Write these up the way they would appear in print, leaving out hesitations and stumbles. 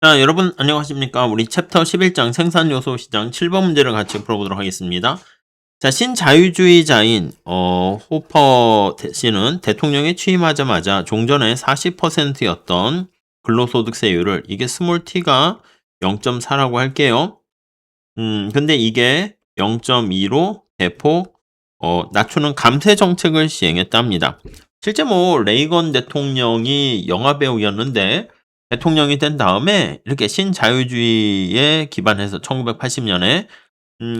자, 여러분 안녕하십니까? 우리 챕터 11장 생산요소 시장 7번 문제를 같이 풀어보도록 하겠습니다. 자, 신자유주의자인 호퍼 씨는 대통령에 취임하자마자 종전에 40%였던 근로소득세율을 이게 스몰 t가 0.4라고 할게요. 근데 이게 0.2로 대폭 낮추는 감세 정책을 시행했답니다. 실제 뭐 레이건 대통령이 영화배우였는데 대통령이 된 다음에 이렇게 신자유주의에 기반해서 1980년에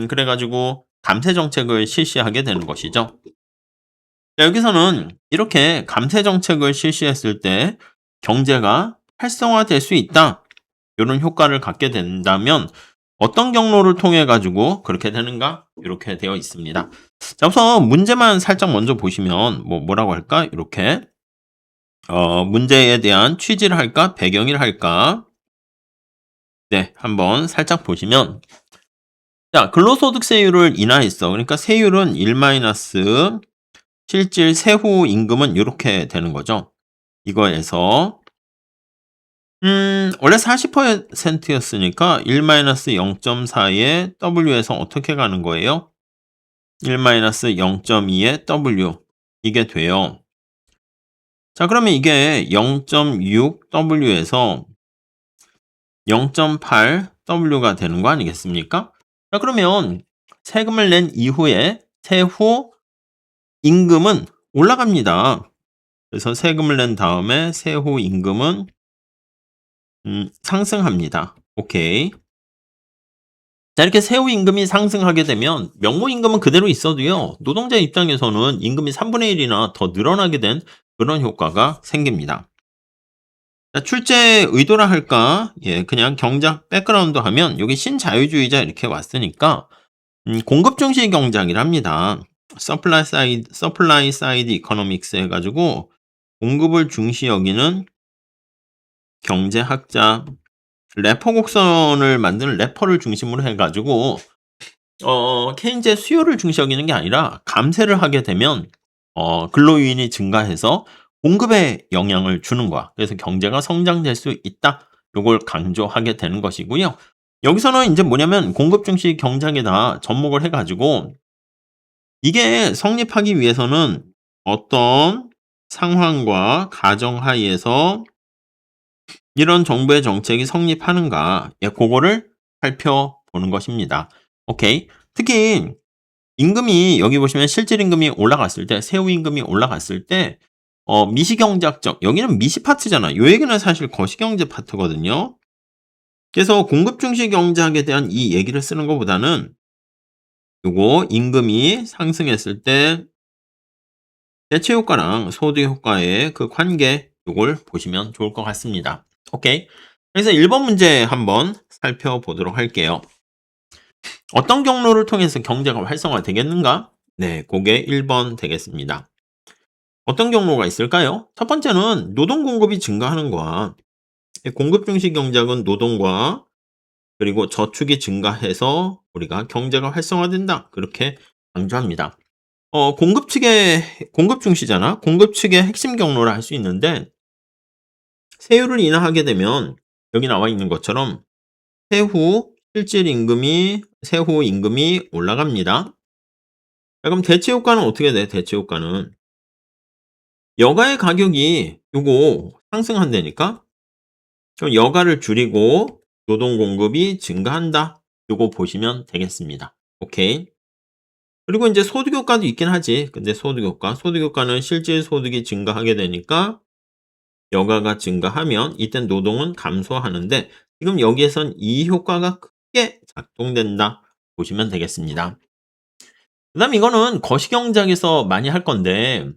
그래가지고 감세 정책을 실시하게 되는 것이죠. 자, 여기서는 이렇게 감세 정책을 실시했을 때 경제가 활성화될 수 있다. 이런 효과를 갖게 된다면 어떤 경로를 통해 가지고 그렇게 되는가? 이렇게 되어 있습니다. 자, 우선 문제만 살짝 먼저 보시면 뭐라고 할까? 이렇게 문제에 대한 취지를 할까? 배경을 할까? 네, 한번 살짝 보시면 자, 근로소득세율을 인하했어. 그러니까 세율은 1 마이너스 실질 세후 임금은 이렇게 되는 거죠. 이거에서 원래 40% 였으니까 1 마이너스 0.4의 W에서 어떻게 가는 거예요? 1 마이너스 0.2의 W 이게 돼요. 자, 그러면 이게 0.6 W에서 0.8 W가 되는 거 아니겠습니까? 자, 그러면 세금을 낸 이후에 세후 임금은 올라갑니다. 그래서 세금을 낸 다음에 세후 임금은 상승합니다. 오케이. 자, 이렇게 세후 임금이 상승하게 되면 명목 임금은 그대로 있어도요. 노동자 입장에서는 임금이 3분의 1이나 더 늘어나게 된 그런 효과가 생깁니다. 자, 출제 의도라 할까? 예, 그냥 경작 백그라운드 하면 여기 신자유주의자 이렇게 왔으니까 공급 중시 경작이랍니다. 서플라이 사이드 이코노믹스 해가지고 공급을 중시 여기는 경제학자 래퍼 곡선을 만드는 래퍼를 중심으로 해가지고 케인즈의 수요를 중시 여기는 게 아니라 감세를 하게 되면 근로유인이 증가해서 공급에 영향을 주는 거야. 그래서 경제가 성장될 수 있다. 요걸 강조하게 되는 것이고요. 여기서는 이제 뭐냐면 공급 중시 경작에다 접목을 해가지고 이게 성립하기 위해서는 어떤 상황과 가정하에서 이런 정부의 정책이 성립하는가, 예, 그거를 살펴보는 것입니다. 오케이. 특히 임금이 여기 보시면 실질 임금이 올라갔을 때, 세후 임금이 올라갔을 때 미시경제학적 여기는 미시 파트잖아. 요 얘기는 사실 거시경제 파트거든요. 그래서 공급 중시 경제학에 대한 이 얘기를 쓰는 것보다는 요거 임금이 상승했을 때 대체 효과랑 소득 효과의 그 관계 요걸 보시면 좋을 것 같습니다. 오케이. 그래서 1번 문제 한번 살펴보도록 할게요. 어떤 경로를 통해서 경제가 활성화되겠는가? 네, 그게 1번 되겠습니다. 어떤 경로가 있을까요? 첫 번째는 노동 공급이 증가하는 거야. 공급 중시 경작은 노동과 그리고 저축이 증가해서 우리가 경제가 활성화된다. 그렇게 강조합니다. 공급 중시잖아. 공급 측의 핵심 경로를 할 수 있는데 세율을 인하하게 되면 여기 나와 있는 것처럼 세후 임금이 올라갑니다. 자, 그럼 대체 효과는 어떻게 돼? 대체 효과는 여가의 가격이 요거 상승한다니까? 그럼 여가를 줄이고 노동 공급이 증가한다. 요거 보시면 되겠습니다. 오케이. 그리고 이제 소득 효과도 있긴 하지. 근데 소득 효과는 실질 소득이 증가하게 되니까 여가가 증가하면 이땐 노동은 감소하는데 지금 여기에선 이 효과가 크게 작동된다 보시면 되겠습니다. 그다음 이거는 거시경작에서 많이 할 건데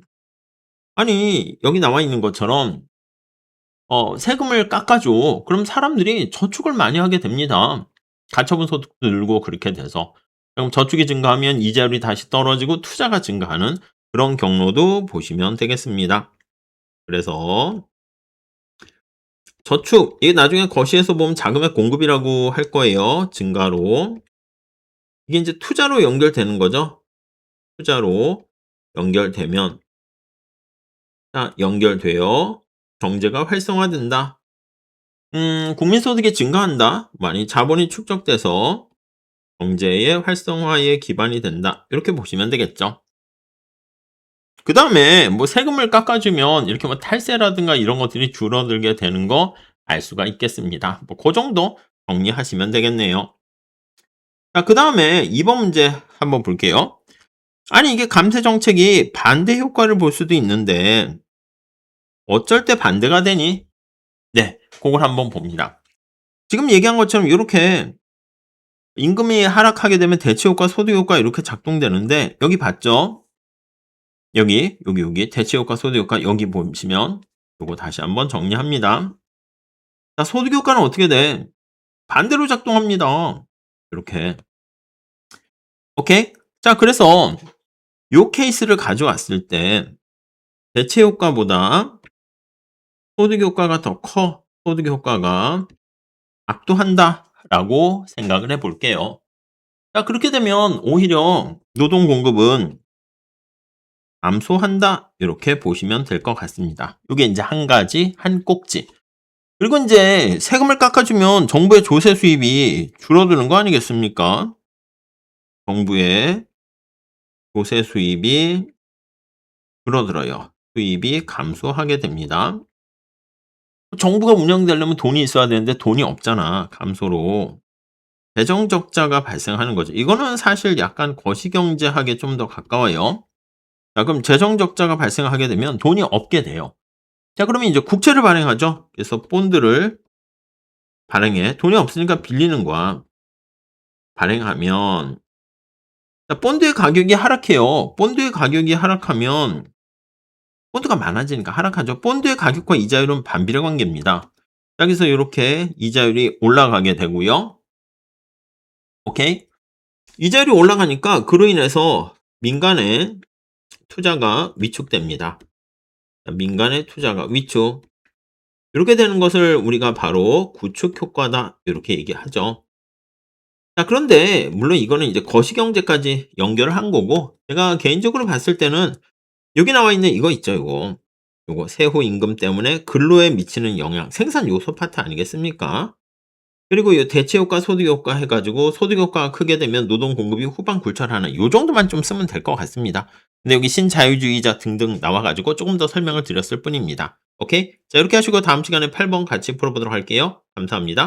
아니 여기 나와 있는 것처럼 세금을 깎아줘. 그럼 사람들이 저축을 많이 하게 됩니다. 가처분 소득도 늘고 그렇게 돼서. 그럼 저축이 증가하면 이자율이 다시 떨어지고 투자가 증가하는 그런 경로도 보시면 되겠습니다. 그래서 저축, 이게 나중에 거시에서 보면 자금의 공급이라고 할 거예요. 증가로. 이게 이제 투자로 연결되는 거죠. 투자로 연결되면, 자, 연결되어 경제가 활성화된다. 국민소득이 증가한다. 많이 자본이 축적돼서 경제의 활성화에 기반이 된다. 이렇게 보시면 되겠죠. 그다음에 뭐 세금을 깎아주면 이렇게 뭐 탈세라든가 이런 것들이 줄어들게 되는 거 알 수가 있겠습니다. 뭐 그 정도 정리하시면 되겠네요. 자, 그다음에 2번 문제 한번 볼게요. 아니 이게 감세 정책이 반대 효과를 볼 수도 있는데 어쩔 때 반대가 되니? 네, 그걸 한번 봅니다. 지금 얘기한 것처럼 요렇게 임금이 하락하게 되면 대체 효과, 소득 효과 이렇게 작동되는데 여기 봤죠? 여기 대체 효과, 소득 효과 여기 보시면 요거 다시 한번 정리합니다. 자, 소득 효과는 어떻게 돼? 반대로 작동합니다. 이렇게. 오케이? 자, 그래서 요 케이스를 가져왔을 때 대체 효과보다 소득 효과가 더 커. 소득 효과가 압도한다라고 생각을 해 볼게요. 자, 그렇게 되면 오히려 노동 공급은 감소한다. 이렇게 보시면 될 것 같습니다. 요게 인제 한 가지, 한 꼭지. 그리고 인제 세금을 깎아주면 정부의 조세 수입이 줄어드는 거 아니겠습니까? 정부의 조세 수입이 줄어들어요. 수입이 감소하게 됩니다. 정부가 운영되려면 돈이 있어야 되는데 돈이 없잖아, 감소로. 재정 적자가 발생하는 거죠. 이거는 사실 약간 거시경제학에 좀 더 가까워요. 자, 그럼 재정 적자가 발생하게 되면 돈이 없게 돼요. 자, 그러면 이제 국채를 발행하죠. 그래서 본드를 발행해. 돈이 없으니까 빌리는 거야. 발행하면 자, 본드의 가격이 하락해요. 본드의 가격이 하락하면 본드가 많아지니까 하락하죠. 본드의 가격과 이자율은 반비례 관계입니다. 자, 그래서 요렇게 이자율이 올라가게 되고요. 오케이? 이자율이 올라가니까 그로 인해서 민간의 투자가 위축됩니다. 자, 민간의 투자가 위축. 이렇게 되는 것을 우리가 바로 구축 효과다. 이렇게 얘기하죠. 자, 그런데 물론 이거는 이제 거시경제까지 연결을 한 거고 제가 개인적으로 봤을 때는 여기 나와 있는 이거 있죠, 요거. 요거 세후 임금 때문에 근로에 미치는 영향, 생산 요소 파트 아니겠습니까? 그리고 요 대체 효과, 소득 효과 해 가지고 소득 효과가 크게 되면 노동 공급이 후방 굴절하는 요 정도만 좀 쓰면 될 것 같습니다. 근데 여기 신자유주의자 등등 나와 가지고 조금 더 설명을 드렸을 뿐입니다. 오케이? 자, 이렇게 하시고 다음 시간에 8번 같이 풀어보도록 할게요. 감사합니다.